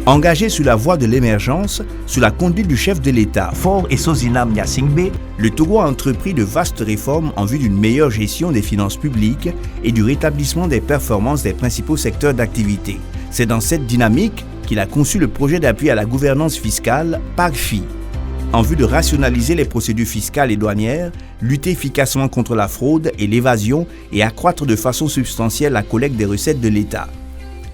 Engagé sur la voie de l'émergence, sous la conduite du chef de l'État, Faure Essozinam Gnassingbé, le Togo a entrepris de vastes réformes en vue d'une meilleure gestion des finances publiques et du rétablissement des performances des principaux secteurs d'activité. C'est dans cette dynamique qu'il a conçu le projet d'appui à la gouvernance fiscale PAGFI, en vue de rationaliser les procédures fiscales et douanières, lutter efficacement contre la fraude et l'évasion et accroître de façon substantielle la collecte des recettes de l'État.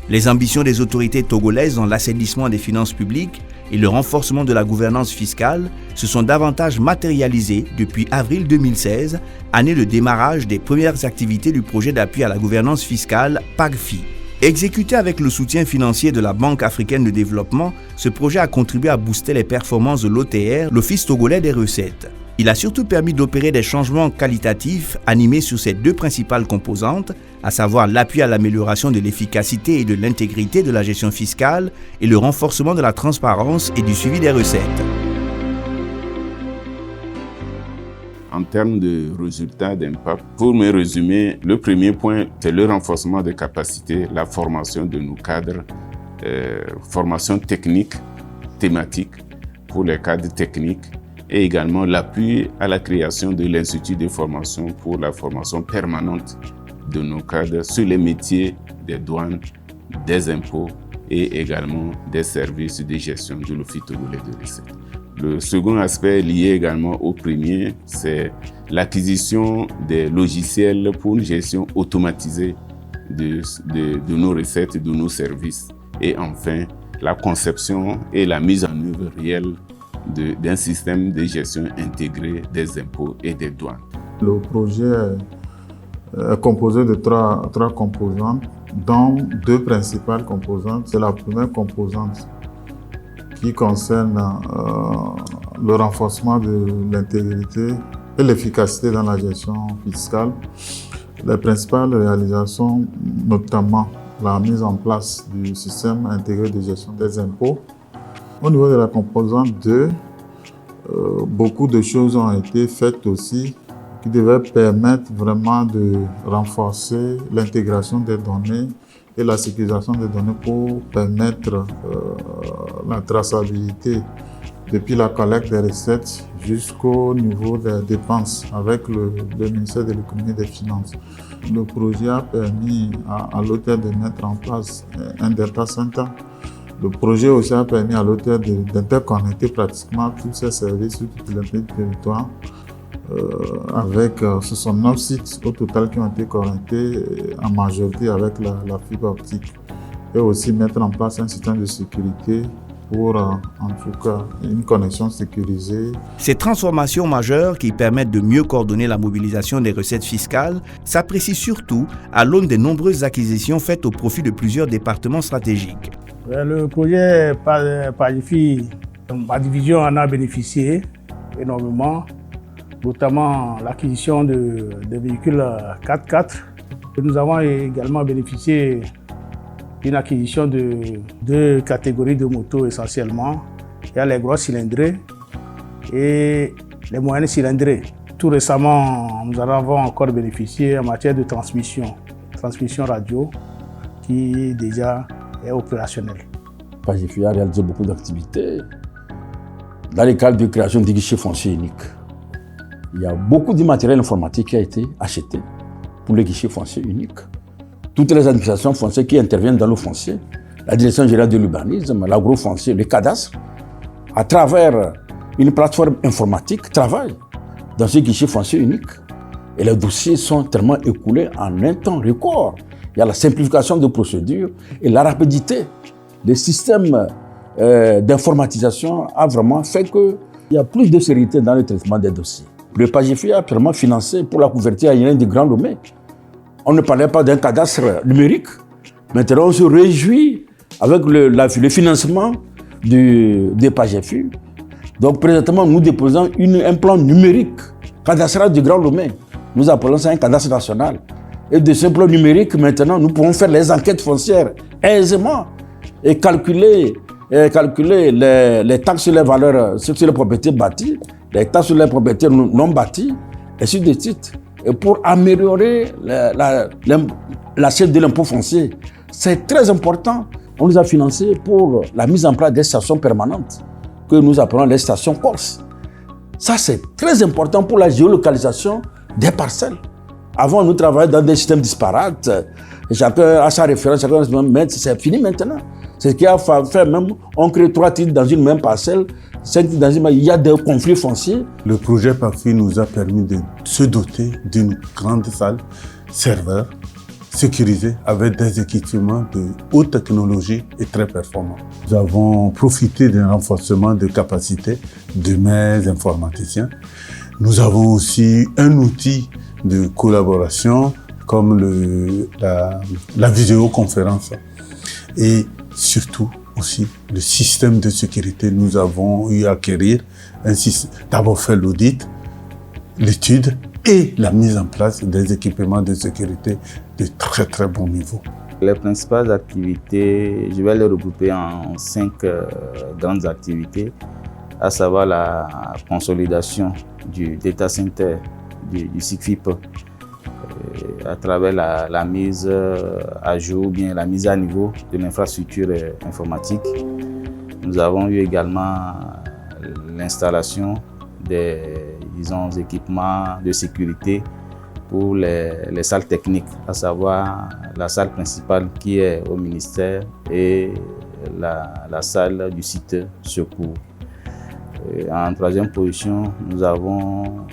Les ambitions des autorités togolaises dans l'assainissement des finances publiques et le renforcement de la gouvernance fiscale se sont davantage matérialisées depuis avril 2016, année de démarrage des premières activités du projet d'appui à la gouvernance fiscale PAGFI. Exécuté avec le soutien financier de la Banque africaine de développement, ce projet a contribué à booster les performances de l'OTR, l'Office togolais des recettes. Il a surtout permis d'opérer des changements qualitatifs animés sur ces deux principales composantes, à savoir l'appui à l'amélioration de l'efficacité et de l'intégrité de la gestion fiscale et le renforcement de la transparence et du suivi des recettes. En termes de résultats d'impact, pour me résumer, le premier point, c'est le renforcement des capacités, la formation de nos cadres, formation technique, thématique pour les cadres techniques, et également l'appui à la création de l'Institut de formation pour la formation permanente de nos cadres sur les métiers des douanes, des impôts et également des services de gestion de l'Office togolais de recettes. Le second aspect lié également au premier, c'est l'acquisition des logiciels pour une gestion automatisée de nos recettes et de nos services. Et enfin, la conception et la mise en œuvre réelle d'un système de gestion intégré des impôts et des douanes. Le projet est composé de trois composantes, dont deux principales composantes. C'est la première composante qui concerne le renforcement de l'intégrité et l'efficacité dans la gestion fiscale. Les principales réalisations, notamment la mise en place du système intégré de gestion des impôts. Au niveau de la composante 2, beaucoup de choses ont été faites aussi qui devaient permettre vraiment de renforcer l'intégration des données et la sécurisation des données pour permettre la traçabilité depuis la collecte des recettes jusqu'au niveau des dépenses avec le ministère de l'économie et des finances. Le projet a permis à l'auteur de mettre en place un data center. Le projet aussi a permis à l'auteur d'interconnecter pratiquement tous ces services sur tout le territoire avec 69 sites au total qui ont été connectés en majorité avec la fibre optique et aussi mettre en place un système de sécurité pour en tout cas une connexion sécurisée. Ces transformations majeures qui permettent de mieux coordonner la mobilisation des recettes fiscales s'apprécient surtout à l'aune des nombreuses acquisitions faites au profit de plusieurs départements stratégiques. Le projet PAGFI, ma division en a bénéficié énormément, notamment l'acquisition de véhicules 4x4. Nous avons également bénéficié d'une acquisition de deux catégories de motos essentiellement. Il y a les gros cylindrés et les moyennes cylindrés. Tout récemment, nous en avons encore bénéficié en matière de transmission radio qui déjà est opérationnel. PAGFI a réalisé beaucoup d'activités dans le cadre de création des guichets fonciers uniques. Il y a beaucoup de matériel informatique qui a été acheté pour les guichets fonciers uniques. Toutes les administrations foncières qui interviennent dans le foncier, la Direction générale de l'urbanisme, l'agrofoncier, le cadastre, à travers une plateforme informatique, travaillent dans ce guichet foncier unique. Et les dossiers sont tellement écoulés en un temps record. Il y a la simplification des procédures et la rapidité des systèmes d'informatisation a vraiment fait qu'il y a plus de sérénité dans le traitement des dossiers. Le PAGFI a actuellement financé pour la couverture aérienne du Grand Lomé. On ne parlait pas d'un cadastre numérique. Maintenant, on se réjouit avec le financement des PAGFI. Donc, présentement, nous déposons un plan numérique cadastral du Grand Lomé. Nous appelons ça un cadastre national. Et de ce plan numérique, maintenant, nous pouvons faire les enquêtes foncières aisément et calculer les taxes sur les valeurs, sur les propriétés bâties, les taxes sur les propriétés non bâties, et ainsi de suite. Et pour améliorer l'assiette de l'impôt foncier, c'est très important On nous a financé pour la mise en place des stations permanentes, que nous appelons les stations Corse. Ça, c'est très important pour la géolocalisation des parcelles. Avant, nous travaillions dans des systèmes disparates. Chacun a sa référence, chacun a sa même. C'est fini maintenant. C'est ce qui a fait même, on crée 3 titres dans une même parcelle, 5 titres dans une même. Il y a des conflits fonciers. Le projet PACFI nous a permis de se doter d'une grande salle serveur sécurisée avec des équipements de haute technologie et très performants. Nous avons profité d'un renforcement de capacité de mes informaticiens. Nous avons aussi un outil de collaboration comme la vidéoconférence et surtout aussi le système de sécurité. Nous avons eu à acquérir un système, d'abord faire l'audit, l'étude et la mise en place des équipements de sécurité de très très bon niveau. Les principales activités, je vais les regrouper en 5 grandes activités, à savoir la consolidation du data center du SICFIP à travers la mise à jour, bien la mise à niveau de l'infrastructure informatique. Nous avons eu également l'installation des équipements de sécurité pour les salles techniques, à savoir la salle principale qui est au ministère et la salle du site secours. En 3e position, nous avons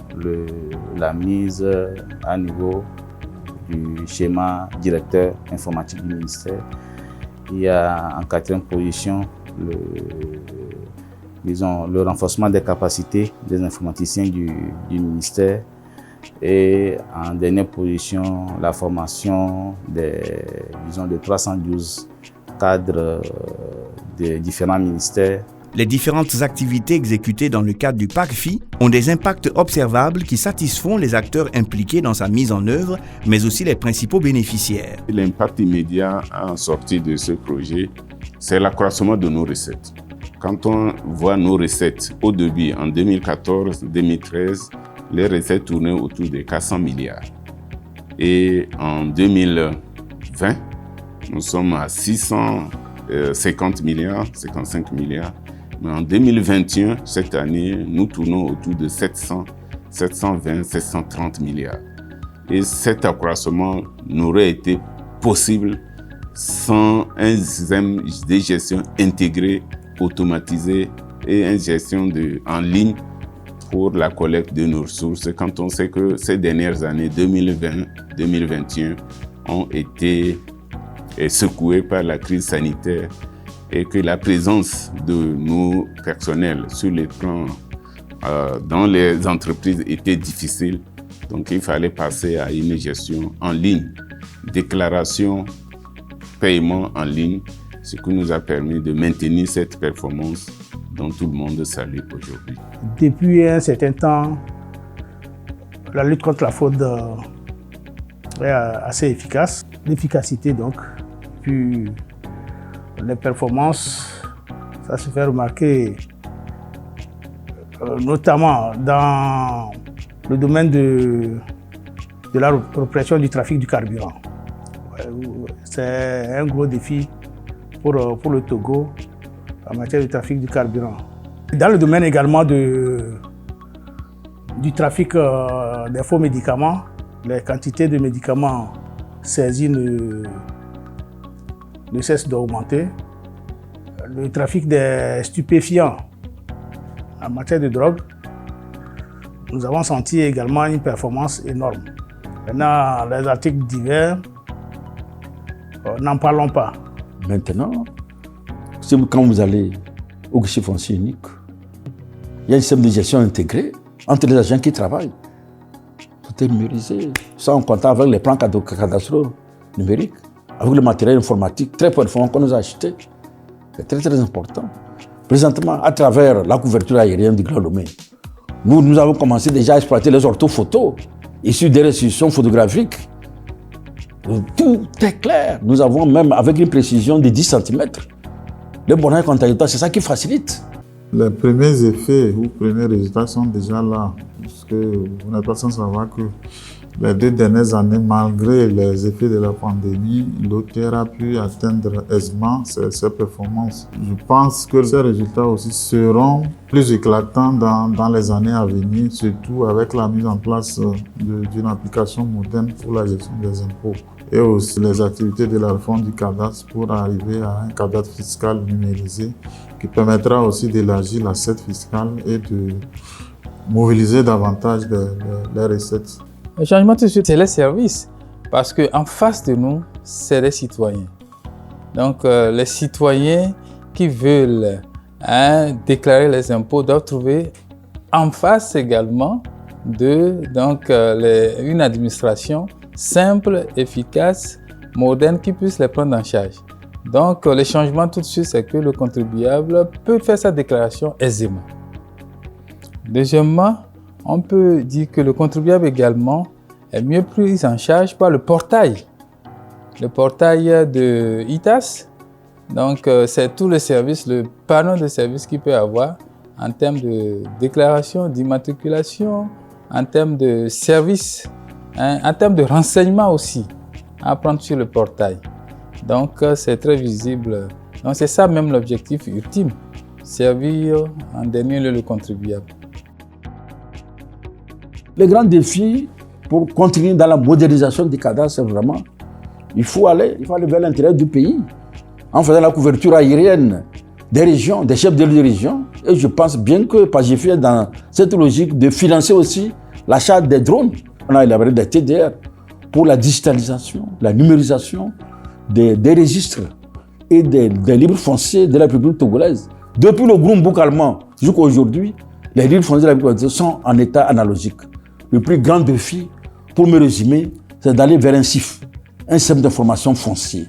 la mise à niveau du schéma directeur informatique du ministère. Il y a en 4e position le renforcement des capacités des informaticiens du ministère. Et en dernière position, la formation de 312 cadres des différents ministères. Les différentes activités exécutées dans le cadre du PACFI ont des impacts observables qui satisfont les acteurs impliqués dans sa mise en œuvre, mais aussi les principaux bénéficiaires. L'impact immédiat en sortie de ce projet, c'est l'accroissement de nos recettes. Quand on voit nos recettes au début, en 2014-2013, les recettes tournaient autour de 400 milliards. Et en 2020, nous sommes à 650 milliards, 55 milliards. Mais en 2021, cette année, nous tournons autour de 720, 730 milliards. Et cet accroissement n'aurait été possible sans un système de gestion intégré, automatisé et une gestion en ligne pour la collecte de nos ressources. Quand on sait que ces dernières années, 2020-2021, ont été secouées par la crise sanitaire, et que la présence de nos personnels sur les plans dans les entreprises était difficile. Donc il fallait passer à une gestion en ligne, déclaration, paiement en ligne, ce qui nous a permis de maintenir cette performance dont tout le monde salue aujourd'hui. Depuis un certain temps, la lutte contre la fraude est assez efficace. L'efficacité donc, puis les performances, ça se fait remarquer notamment dans le domaine de la répression du trafic du carburant. C'est un gros défi pour le Togo en matière de trafic du carburant. Dans le domaine également du trafic des faux médicaments, les quantités de médicaments saisis ne cesse d'augmenter. Le trafic des stupéfiants en matière de drogue, nous avons senti également une performance énorme. Maintenant, les articles divers, n'en parlons pas. Maintenant, quand vous allez au guichet foncier unique, il y a un système de gestion intégré entre les agents qui travaillent. Tout est numérisé, sans compter avec les plans cadastraux numériques, avec le matériel informatique très performant qu'on nous a acheté. C'est très très important. Présentement, à travers la couverture aérienne du Grand Lomé, nous avons commencé déjà à exploiter les orthophotos issus des restitutions photographiques. Tout est clair. Nous avons même, avec une précision de 10 cm, le bornage contradictoire, c'est ça qui facilite. Les premiers effets ou premiers résultats sont déjà là. Parce que vous n'êtes pas sans savoir que les 2 dernières années, malgré les effets de la pandémie, l'OTR a pu atteindre aisément ses performances. Je pense que ces résultats aussi seront plus éclatants dans les années à venir, surtout avec la mise en place d'une application moderne pour la gestion des impôts et aussi les activités de la réforme du cadastre pour arriver à un cadastre fiscal numérisé qui permettra aussi d'élargir l'assiette fiscale et de mobiliser davantage les recettes. Le changement, tout de suite, c'est les services, parce qu'en face de nous, c'est les citoyens. Donc, les citoyens qui veulent déclarer les impôts doivent trouver en face également une administration simple, efficace, moderne, qui puisse les prendre en charge. Donc, le changement tout de suite, c'est que le contribuable peut faire sa déclaration aisément. Deuxièmement, on peut dire que le contribuable également est mieux pris en charge par le portail de ITAS. Donc, c'est tout le service, le panneau de services qu'il peut avoir en termes de déclaration, d'immatriculation, en termes de services, en termes de renseignements aussi, à prendre sur le portail. Donc, c'est très visible. Donc, c'est ça même l'objectif ultime, servir en dernier lieu le contribuable. Le grand défi pour continuer dans la modernisation du cadastre, c'est vraiment, il faut aller vers l'intérieur du pays en faisant la couverture aérienne des régions, des chefs de région. Et je pense bien que Pagéfi est dans cette logique de financer aussi l'achat des drones. On a élaboré des TDR pour la digitalisation, la numérisation des registres et des livres fonciers de la République togolaise. Depuis le Grumbouk allemand jusqu'à aujourd'hui, les livres fonciers de la République togolaise sont en état analogique. Le plus grand défi, pour me résumer, c'est d'aller vers un CIF, un système d'information foncier.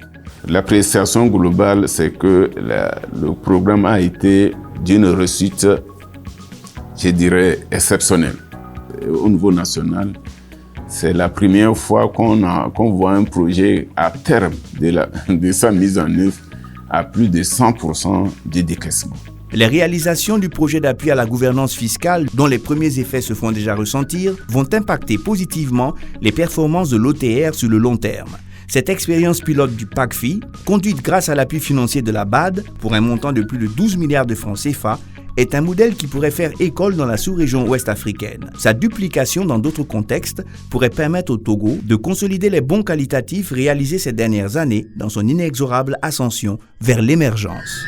L'appréciation globale, c'est que le programme a été d'une réussite, je dirais, exceptionnelle. Au niveau national, c'est la première fois qu'on voit un projet à terme de sa mise en œuvre à plus de 100% de décaissement. Les réalisations du projet d'appui à la gouvernance fiscale, dont les premiers effets se font déjà ressentir, vont impacter positivement les performances de l'OTR sur le long terme. Cette expérience pilote du PACFI, conduite grâce à l'appui financier de la BAD pour un montant de plus de 12 milliards de francs CFA, est un modèle qui pourrait faire école dans la sous-région ouest-africaine. Sa duplication dans d'autres contextes pourrait permettre au Togo de consolider les bons qualitatifs réalisés ces dernières années dans son inexorable ascension vers l'émergence.